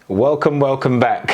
Welcome back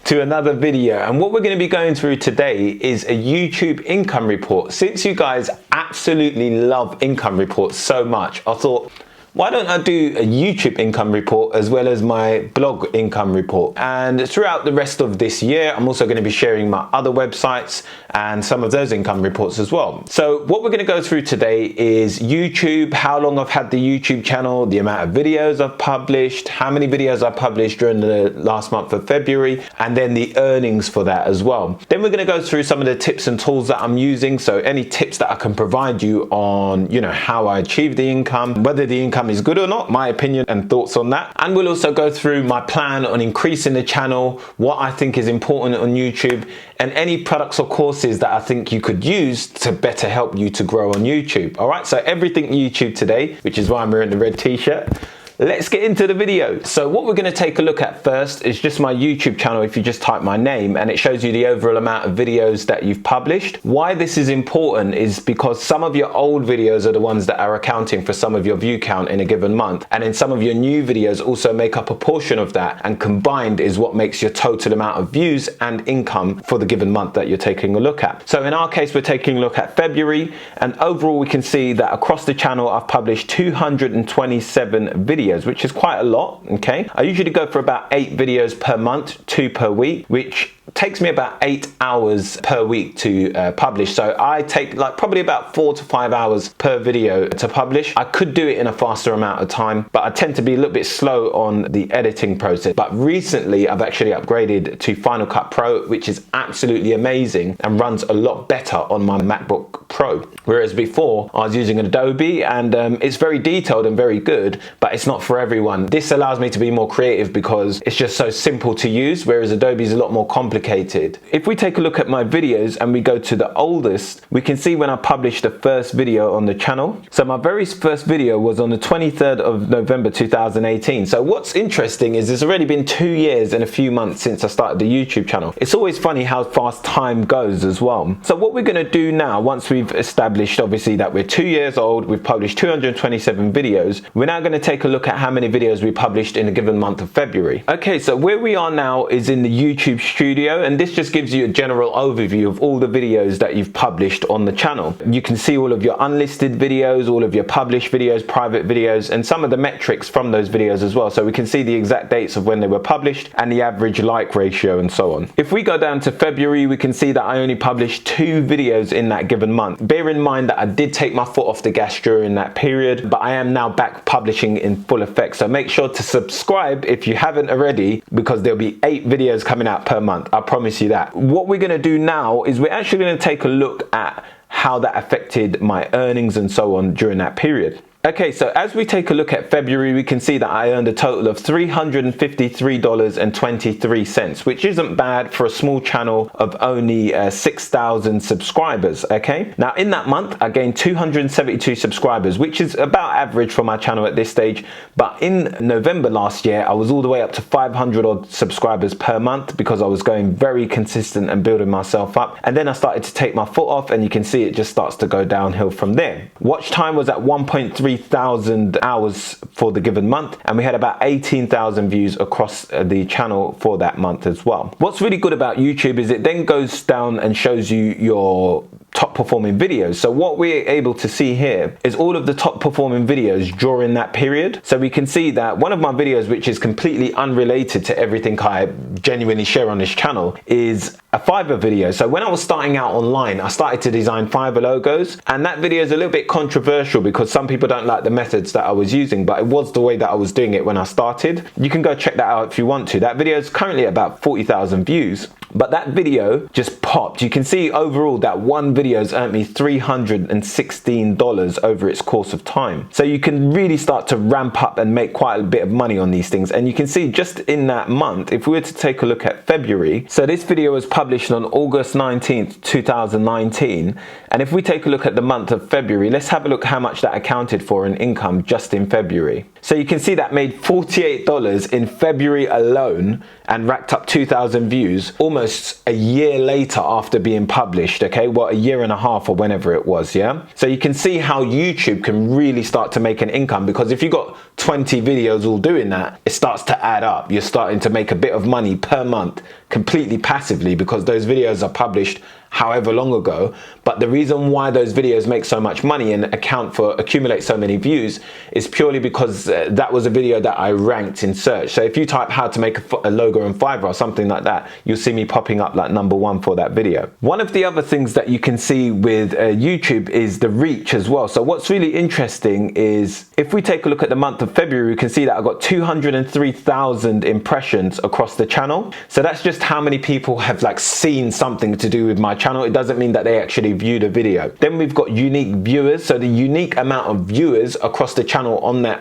to another video. And what we're going to be going through today is a YouTube income report. Since you guys absolutely love income reports so much, I thought, why don't I do a YouTube income report as well as my blog income report? And throughout the rest of this year, I'm also going to be sharing my other websites and some of those income reports as well. So what we're going to go through today is YouTube, how long I've had the YouTube channel, the amount of videos I've published, how many videos I published during the last month of February, and then the earnings for that as well. Then we're going to go through some of the tips and tools that I'm using. So any tips that I can provide you on, how I achieve the income, whether the income is good or not, my opinion and thoughts on that. And we'll also go through my plan on increasing the channel, what I think is important on YouTube, and any products or courses that I think you could use to better help you to grow on YouTube. All right, so everything YouTube today, which is why I'm wearing the red t-shirt. Let's get into the video. So what we're going to take a look at first is just my YouTube channel. If you just type my name, and it shows you the overall amount of videos that you've published. Why this is important is because some of your old videos are the ones that are accounting for some of your view count in a given month, and then some of your new videos also make up a portion of that, and combined is what makes your total amount of views and income for the given month that you're taking a look at. So in our case, we're taking a look at February, and overall we can see that across the channel I've published 227 videos, which is quite a lot. Okay, I usually go for about 8 videos per month, 2 per week, which takes me about 8 hours per week to publish. So I take probably about 4 to 5 hours per video to publish. I could do it in a faster amount of time, but I tend to be a little bit slow on the editing process. But recently I've actually upgraded to Final Cut Pro, which is absolutely amazing and runs a lot better on my MacBook Pro. Whereas before I was using an Adobe, and it's very detailed and very good, but it's not for everyone. This allows me to be more creative because it's just so simple to use, whereas Adobe is a lot more complicated. If we take a look at my videos and we go to the oldest, we can see when I published the first video on the channel. So my very first video was on the 23rd of November 2018. So what's interesting is it's already been 2 years and a few months since I started the YouTube channel. It's always funny how fast time goes as well. So what we're going to do now, once we've established obviously that we're 2 years old, we've published 227 videos, we're now going to take a look at how many videos we published in a given month of February. Okay, so where we are now is in the YouTube studio, and this just gives you a general overview of all the videos that you've published on the channel. You can see all of your unlisted videos, all of your published videos, private videos, and some of the metrics from those videos as well. So we can see the exact dates of when they were published and the average like ratio and so on. If we go down to February, we can see that I only published 2 videos in that given month. Bear in mind that I did take my foot off the gas during that period, but I am now back publishing in full effect. So make sure to subscribe if you haven't already, because there'll be 8 videos coming out per month. I promise you that. What we're going to do now is we're actually going to take a look at how that affected my earnings and so on during that period. Okay, so as we take a look at February, we can see that I earned a total of $353.23, which isn't bad for a small channel of only 6,000 subscribers. Okay, now in that month I gained 272 subscribers, which is about average for my channel at this stage. But in November last year I was all the way up to 500 odd subscribers per month, because I was going very consistent and building myself up. And then I started to take my foot off, and you can see it just starts to go downhill from there. Watch time was at 1.3 thousand hours for the given month, and we had about 18,000 views across the channel for that month as well. What's really good about YouTube is it then goes down and shows you your top performing videos. So what we're able to see here is all of the top performing videos during that period. So we can see that one of my videos, which is completely unrelated to everything I genuinely share on this channel, is a Fiverr video. So when I was starting out online, I started to design Fiverr logos, and that video is a little bit controversial because some people don't like the methods that I was using, but it was the way that I was doing it when I started. You can go check that out if you want to. That video is currently at about 40,000 views. But that video just popped. You can see overall that one video has earned me $316 over its course of time. So you can really start to ramp up and make quite a bit of money on these things. And you can see just in that month, if we were to take a look at February, so this video was published on August 19th, 2019. And if we take a look at the month of February, let's have a look how much that accounted for in income just in February. So you can see that made $48 in February alone and racked up 2,000 views almost a year later after being published, okay? Well, a year and a half or whenever it was, yeah? So you can see how YouTube can really start to make an income, because if you got 20 videos all doing that, it starts to add up. You're starting to make a bit of money per month completely passively, because those videos are published however long ago. But the reason why those videos make so much money and accumulate so many views is purely because that was a video that I ranked in search. So if you type how to make a logo in Fiverr or something like that, you'll see me popping up like #1 for that video. One of the other things that you can see with YouTube is the reach as well. So what's really interesting is if we take a look at the month of February, we can see that I got 203,000 impressions across the channel. So that's just how many people have like seen something to do with my channel. It doesn't mean that they actually viewed a video. Then we've got unique viewers. So the unique amount of viewers across the channel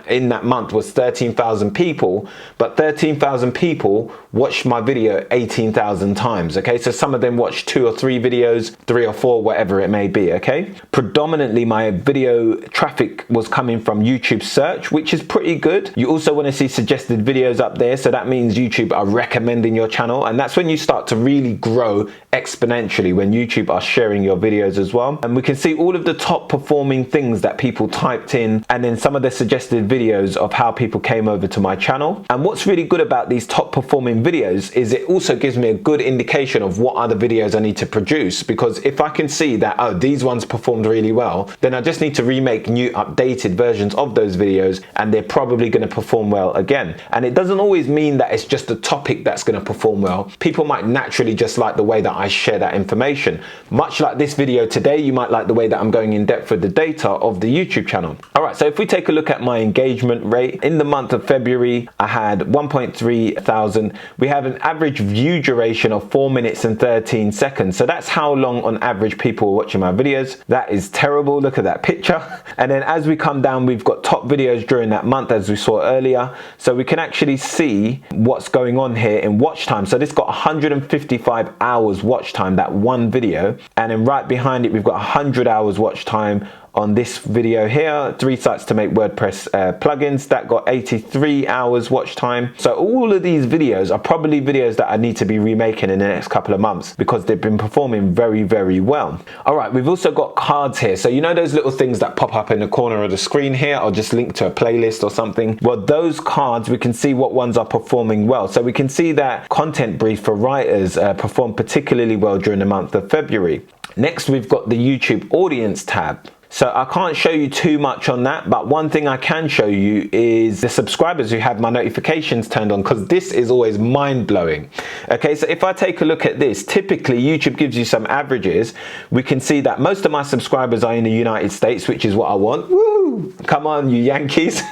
in that month was 13,000 people, but 13,000 people watched my video 18,000 times, okay? So some of them watched 2 or 3 videos, 3 or 4, whatever it may be, okay? Predominantly my video traffic was coming from YouTube search, which is pretty good. You also want to see suggested videos up there, so that means YouTube are recommending your channel, and that's when you start to really grow exponentially, when YouTube are sharing your videos as well. And we can see all of the top performing things that people typed in, and then some of the suggested videos of how people came over to my channel. And what's really good about these top performing videos is it also gives me a good indication of what other videos I need to produce, because if I can see that, oh, these ones performed really well, then I just need to remake new updated versions of those videos, and they're probably going to perform well again. And it doesn't always mean that it's just a topic that's going to perform well. People might naturally just like the way that I share that information. Much like this video today, you might like the way that I'm going in depth with the data of the YouTube channel. All right, so if we take a look at my engagement rate, in the month of February, I had 1.3 thousand. We have an average view duration of 4 minutes and 13 seconds. So that's how long on average people are watching my videos. That is terrible. Look at that picture. And then as we come down, we've got top videos during that month, as we saw earlier. So we can actually see what's going on here in watch time. So this got 155 hours watch time, that one video. And then right behind it, we've got 100 hours watch time on this video here, 3 sites to make WordPress plugins, that got 83 hours watch time. So all of these videos are probably videos that I need to be remaking in the next couple of months, because they've been performing very, very well. All right, we've also got cards here. So you know those little things that pop up in the corner of the screen here, or just link to a playlist or something? Well, those cards, we can see what ones are performing well. So we can see that content brief for writers performed particularly well during the month of February. Next, we've got the YouTube audience tab. So I can't show you too much on that, but one thing I can show you is the subscribers who have my notifications turned on, because this is always mind-blowing. Okay, so if I take a look at this, typically YouTube gives you some averages. We can see that most of my subscribers are in the United States, which is what I want. Woo! Come on, you Yankees.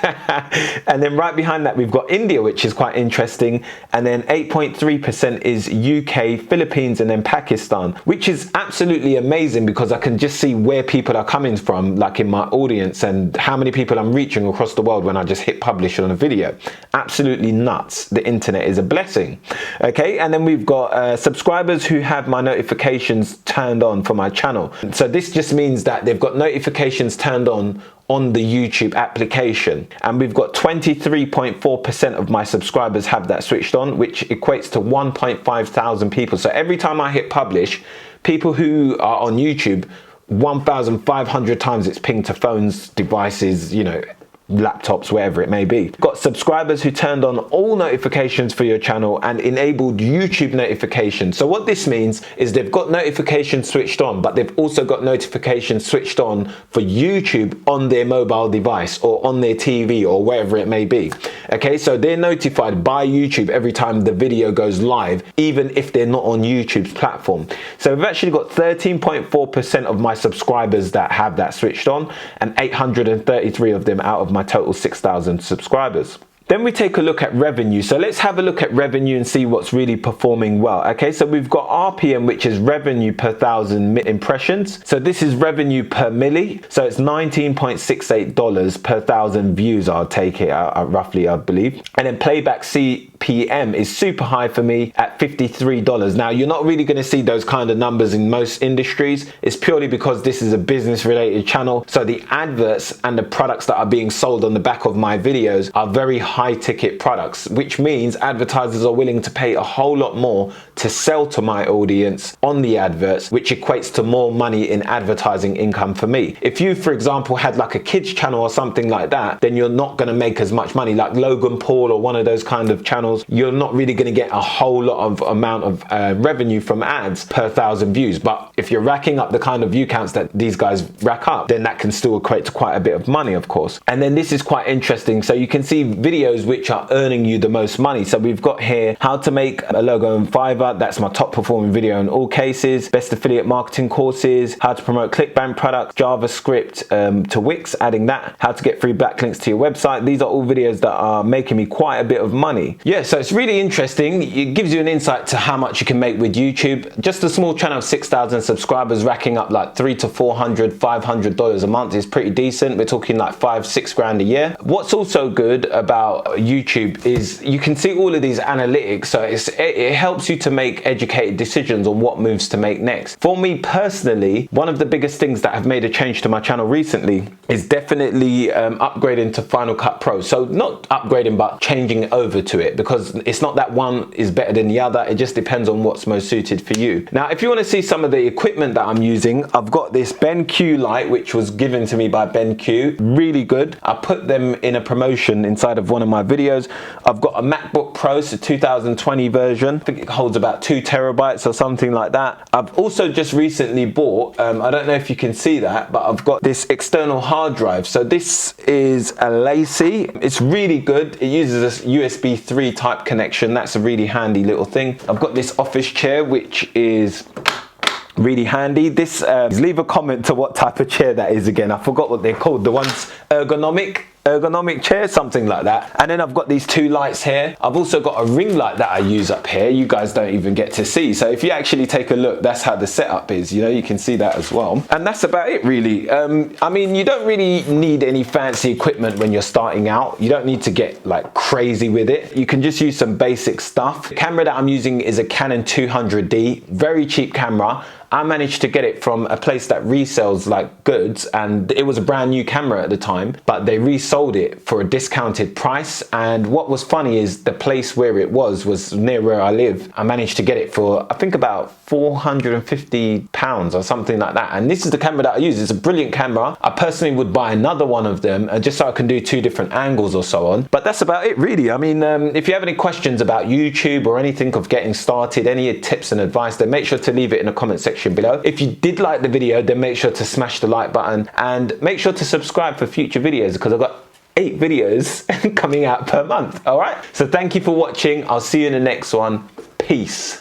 And then right behind that, we've got India, which is quite interesting. And then 8.3% is UK, Philippines, and then Pakistan, which is absolutely amazing, because I can just see where people are coming from, like in my audience, and how many people I'm reaching across the world when I just hit publish on a video. Absolutely nuts. The internet is a blessing. Okay, and then we've got subscribers who have my notifications turned on for my channel. So this just means that they've got notifications turned on the YouTube application, and we've got 23.4% of my subscribers have that switched on, which equates to 1.5 thousand people. So every time I hit publish, people who are on YouTube, 1,500 times it's pinged to phones, devices, you know, laptops, wherever it may be. Got subscribers who turned on all notifications for your channel and enabled YouTube notifications. So what this means is they've got notifications switched on, but they've also got notifications switched on for YouTube on their mobile device or on their TV or wherever it may be. Okay, so they're notified by YouTube every time the video goes live, even if they're not on YouTube's platform. So we've actually got 13.4% of my subscribers that have that switched on, and 833 of them out of my total 6,000 subscribers. Then we take a look at revenue. So let's have a look at revenue and see what's really performing well. Okay, so we've got RPM, which is revenue per 1,000 impressions. So this is revenue per milli. So it's $19.68 per 1,000 views, I'll take it roughly, I believe. And then playback CPM is super high for me at $53. Now, you're not really going to see those kind of numbers in most industries. It's purely because this is a business related channel. So the adverts and the products that are being sold on the back of my videos are very high ticket products, which means advertisers are willing to pay a whole lot more to sell to my audience on the adverts, which equates to more money in advertising income for me. If you, for example, had like a kids channel or something like that, then you're not going to make as much money. Like Logan Paul or one of those kind of channels, you're not really going to get a whole lot of amount of revenue from ads per 1,000 views. But if you're racking up the kind of view counts that these guys rack up, then that can still equate to quite a bit of money, of course. And then this is quite interesting. So you can see videos which are earning you the most money. So we've got here how to make a logo in Fiverr. That's my top performing video in all cases. Best affiliate marketing courses, how to promote ClickBank products, JavaScript to Wix, adding that, how to get free backlinks to your website. These are all videos that are making me quite a bit of money. Yeah, so it's really interesting. It gives you an insight to how much you can make with YouTube. Just a small channel of 6,000 subscribers racking up like $300 to $400, $500 a month is pretty decent. We're talking like $5-6 grand a year. What's also good about YouTube is you can see all of these analytics. So it helps you to make educated decisions on what moves to make next. For me personally, one of the biggest things that have made a change to my channel recently is definitely upgrading to Final Cut Pro. So not upgrading, but changing over to it, because it's not that one is better than the other. It just depends on what's most suited for you. Now, if you want to see some of the equipment that I'm using, I've got this BenQ light, which was given to me by BenQ. Really good. I put them in a promotion inside of one of my videos. I've got a MacBook Pro, so 2020 version. I think it holds about 2 terabytes or something like that. I've also just recently bought, I don't know if you can see that, but I've got this external hard drive. So this is a Lacey. It's really good. It uses a USB 3 type connection. That's a really handy little thing. I've got this office chair, which is really handy. This leave a comment to what type of chair that is again. I forgot what they're called. The ones ergonomic chair, something like that. And then I've got these 2 lights here. I've also got a ring light that I use up here. You guys don't even get to see. So if you actually take a look, that's how the setup is. You know, you can see that as well. And that's about it really. I mean, you don't really need any fancy equipment when you're starting out. You don't need to get like crazy with it. You can just use some basic stuff. The camera that I'm using is a Canon 200D, very cheap camera. I managed to get it from a place that resells like goods, and it was a brand new camera at the time, but they resold it for a discounted price. And what was funny is the place where it was near where I live. I managed to get it for, I think, about £450 or something like that. And this is the camera that I use. It's a brilliant camera. I personally would buy another one of them just so I can do 2 different angles or so on. But that's about it really. I mean, if you have any questions about YouTube or anything of getting started, any tips and advice, then make sure to leave it in the comment section below. If you did like the video, then make sure to smash the like button and make sure to subscribe for future videos, because I've got 8 videos coming out per month. All right, so thank you for watching. I'll see you in the next one. Peace.